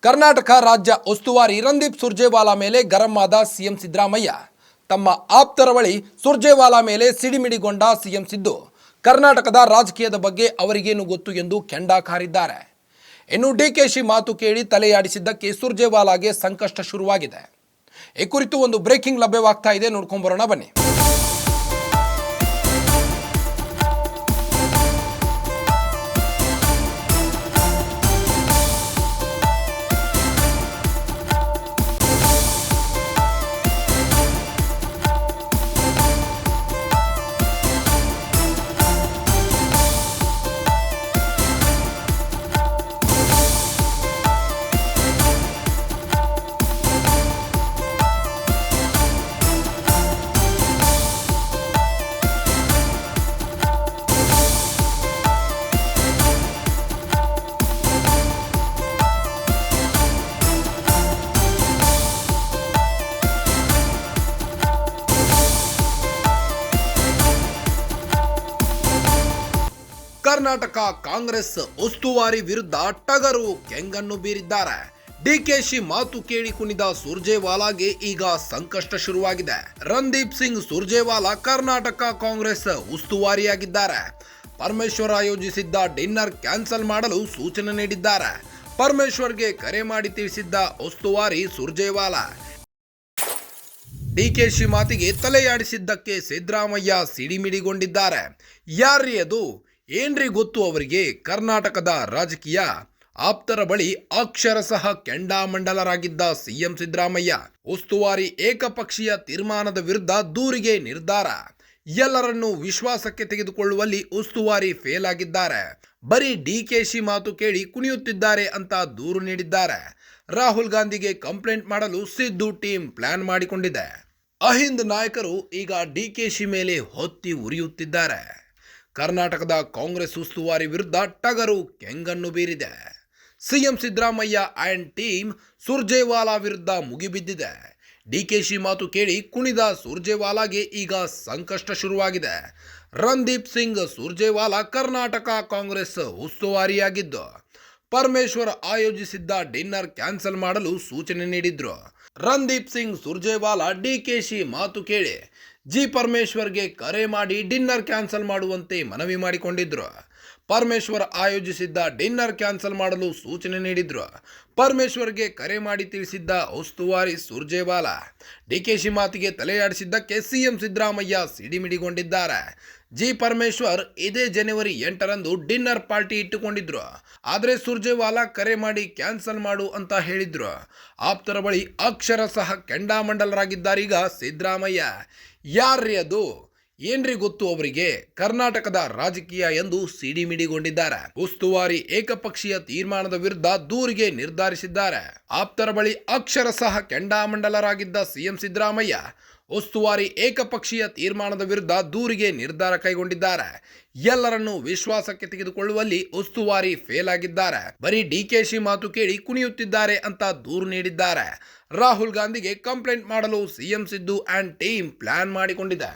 ಕರ್ನಾಟಕ ರಾಜ್ಯ ಉಸ್ತುವಾರಿ ರಣದೀಪ್ ಸುರ್ಜೇವಾಲಾ ಮೇಲೆ ಗರಂ ಆದ ಸಿಎಂ ಸಿದ್ದರಾಮಯ್ಯ. ತಮ್ಮ ಆಪ್ತರ ಬಳಿ ಸುರ್ಜೇವಾಲಾ ಮೇಲೆ ಸಿಡಿಮಿಡಿಗೊಂಡ ಸಿಎಂ ಸಿದ್ದು ಕರ್ನಾಟಕದ ರಾಜಕೀಯದ ಬಗ್ಗೆ ಅವರಿಗೇನು ಗೊತ್ತು ಎಂದು ಕೆಂಡ ಕಾರಿದ್ದಾರೆ. ಇನ್ನು ಡಿಕೆಶಿ ಮಾತು ಕೇಳಿ ತಲೆಯಾಡಿಸಿದ್ದಕ್ಕೆ ಸುರ್ಜೇವಾಲಾಗೆ ಸಂಕಷ್ಟ ಶುರುವಾಗಿದೆ. ಈ ಕುರಿತು ಒಂದು ಬ್ರೇಕಿಂಗ್ ಲಭ್ಯವಾಗ್ತಾ ಇದೆ, ನೋಡ್ಕೊಂಡು ಬರೋಣ ಬನ್ನಿ. ಕರ್ನಾಟಕ ಕಾಂಗ್ರೆಸ್ ಉಸ್ತುವಾರಿ ವಿರುದ್ಧ ಟಗರು ಕೆಂಗನ್ನು ಬೀರಿದ್ದಾರೆ. ಡಿಕೆಶಿ ಮಾತು ಕೇಳಿ ಕುಣಿದ ಸುರ್ಜೇವಾಲಾಗೆ ಈಗ ಸಂಕಷ್ಟ ಶುರುವಾಗಿದೆ. ರಣದೀಪ್ ಸಿಂಗ್ ಸುರ್ಜೇವಾಲಾ ಕರ್ನಾಟಕ ಕಾಂಗ್ರೆಸ್ ಉಸ್ತುವಾರಿಯಾಗಿದ್ದಾರೆ. ಪರಮೇಶ್ವರ್ ಆಯೋಜಿಸಿದ್ದ ಡಿನ್ನರ್ ಕ್ಯಾನ್ಸಲ್ ಮಾಡಲು ಸೂಚನೆ ನೀಡಿದ್ದಾರೆ. ಪರಮೇಶ್ವರ್ಗೆ ಕರೆ ಮಾಡಿ ತಿಳಿಸಿದ್ದ ಉಸ್ತುವಾರಿ ಸುರ್ಜೇವಾಲಾ. ಡಿಕೆಶಿ ಮಾತಿಗೆ ತಲೆಯಾಡಿಸಿದ್ದಕ್ಕೆ ಸಿದ್ದರಾಮಯ್ಯ ಸಿಡಿಮಿಡಿಗೊಂಡಿದ್ದಾರೆ. ಯಾರ್ರೀ ಅದು, ಏನ್ರಿ ಗೊತ್ತು ಅವರಿಗೆ? ಕರ್ನಾಟಕದ ರಾಜಕೀಯ ಆಪ್ತರ ಬಳಿ ಅಕ್ಷರಶಃ ಕೆಂಡಾಮಂಡಲರಾಗಿದ್ದ ಸಿಎಂ ಸಿದ್ದರಾಮಯ್ಯ ಉಸ್ತುವಾರಿ ಏಕಪಕ್ಷೀಯ ತೀರ್ಮಾನದ ವಿರುದ್ಧ ದೂರಿಗೆ ನಿರ್ಧಾರ. ಎಲ್ಲರನ್ನೂ ವಿಶ್ವಾಸಕ್ಕೆ ತೆಗೆದುಕೊಳ್ಳುವಲ್ಲಿ ಉಸ್ತುವಾರಿ ಫೇಲ್ ಆಗಿದ್ದಾರೆ. ಬರೀ ಡಿಕೆಶಿ ಮಾತು ಕೇಳಿ ಕುಣಿಯುತ್ತಿದ್ದಾರೆ ಅಂತ ದೂರು ನೀಡಿದ್ದಾರೆ. ರಾಹುಲ್ ಗಾಂಧಿಗೆ ಕಂಪ್ಲೇಂಟ್ ಮಾಡಲು ಸಿದ್ದು ಟೀಮ್ ಪ್ಲಾನ್ ಮಾಡಿಕೊಂಡಿದೆ. ಅಹಿಂದ್ ನಾಯಕರು ಈಗ ಡಿಕೆಶಿ ಮೇಲೆ ಹೊತ್ತಿ ಉರಿಯುತ್ತಿದ್ದಾರೆ. ಕರ್ನಾಟಕದ ಕಾಂಗ್ರೆಸ್ ಉಸ್ತುವಾರಿ ವಿರುದ್ಧ ಟಗರು ಕೆಂಗನ್ನು ಬೀರಿದೆ. CM Siddaramaiah and team Surjewala ವಿರುದ್ಧ ಮುಗಿಬಿದ್ದಿದೆ. ಡಿಕೆಶಿ ಮಾತು ಕೇಳಿ ಕುಣಿದ ಸುರ್ಜೇವಾಲಾಗೆ ಈಗ ಸಂಕಷ್ಟ ಶುರುವಾಗಿದೆ. ರಣದೀಪ್ ಸಿಂಗ್ ಸುರ್ಜೇವಾಲಾ ಕರ್ನಾಟಕ ಕಾಂಗ್ರೆಸ್ ಉಸ್ತುವಾರಿಯಾಗಿದ್ದು ಪರಮೇಶ್ವರ್ ಆಯೋಜಿಸಿದ್ದ ಡಿನ್ನರ್ ಕ್ಯಾನ್ಸಲ್ ಮಾಡಲು ಸೂಚನೆ ನೀಡಿದ್ರು. ರಣದೀಪ್ ಸಿಂಗ್ ಸುರ್ಜೇವಾಲಾ ಡಿಕೆಶಿ ಮಾತು ಕೇಳಿ ಪರಮೇಶ್ವರ್ಗೆ ಕರೆ ಮಾಡಿ ಡಿನ್ನರ್ ಕ್ಯಾನ್ಸಲ್ ಮಾಡುವಂತೆ ಮನವಿ ಮಾಡಿಕೊಂಡಿದ್ರು. ಪರಮೇಶ್ವರ್ ಆಯೋಜಿಸಿದ್ದ ಡಿನ್ನರ್ ಕ್ಯಾನ್ಸಲ್ ಮಾಡಲು ಸೂಚನೆ ನೀಡಿದ್ರು. ಪರಮೇಶ್ವರ್ಗೆ ಕರೆ ಮಾಡಿ ತಿಳಿಸಿದ್ದ ಉಸ್ತುವಾರಿ ಸುರ್ಜೇವಾಲಾ. ಡಿಕೆಶಿ ಮಾತಿಗೆ ತಲೆಯಾಡಿಸಿದ್ದಕ್ಕೆ ಸಿಎಂ ಸಿದ್ದರಾಮಯ್ಯ ಸಿಡಿಮಿಡಿಗೊಂಡಿದ್ದಾರೆ. ಪರಮೇಶ್ವರ್ ಇದೇ ಜನವರಿ 8ರಂದು ಡಿನ್ನರ್ ಪಾರ್ಟಿ ಇಟ್ಟುಕೊಂಡಿದ್ರು. ಆದರೆ ಸುರ್ಜೇವಾಲಾ ಕರೆ ಮಾಡಿ ಕ್ಯಾನ್ಸಲ್ ಮಾಡು ಅಂತ ಹೇಳಿದ್ರು. ಆಪ್ತರ ಬಳಿ ಅಕ್ಷರಶಃ ಕೆಂಡಾಮಂಡಲರಾಗಿದ್ದಾರೀಗ ಸಿದ್ದರಾಮಯ್ಯ. ಯಾರ್ರೀ ಅದು, ಏನ್ರಿ ಗೊತ್ತು ಅವರಿಗೆ? ಕರ್ನಾಟಕದ ರಾಜಕೀಯ ಎಂದು ಸಿಡಿಮಿಡಿಗೊಂಡಿದ್ದಾರೆ. ಉಸ್ತುವಾರಿ ಏಕಪಕ್ಷೀಯ ತೀರ್ಮಾನದ ವಿರುದ್ಧ ದೂರಿಗೆ ನಿರ್ಧರಿಸಿದ್ದಾರೆ. ಆಪ್ತರ ಬಳಿ ಅಕ್ಷರಶಃ ಕೆಂಡಾಮಂಡಲರಾಗಿದ್ದ ಸಿಎಂ ಸಿದ್ದರಾಮಯ್ಯ ಉಸ್ತುವಾರಿ ಏಕಪಕ್ಷೀಯ ತೀರ್ಮಾನದ ವಿರುದ್ಧ ದೂರಿಗೆ ನಿರ್ಧಾರ ಕೈಗೊಂಡಿದ್ದಾರೆ. ಎಲ್ಲರನ್ನೂ ವಿಶ್ವಾಸಕ್ಕೆ ತೆಗೆದುಕೊಳ್ಳುವಲ್ಲಿ ಉಸ್ತುವಾರಿ ಫೇಲ್ ಆಗಿದ್ದಾರೆ. ಬರೀ ಡಿಕೆಶಿ ಮಾತು ಕೇಳಿ ಕುಣಿಯುತ್ತಿದ್ದಾರೆ ಅಂತ ದೂರು ನೀಡಿದ್ದಾರೆ. ರಾಹುಲ್ ಗಾಂಧಿಗೆ ಕಂಪ್ಲೇಂಟ್ ಮಾಡಲು CM Siddu and team plan ಮಾಡಿಕೊಂಡಿದೆ.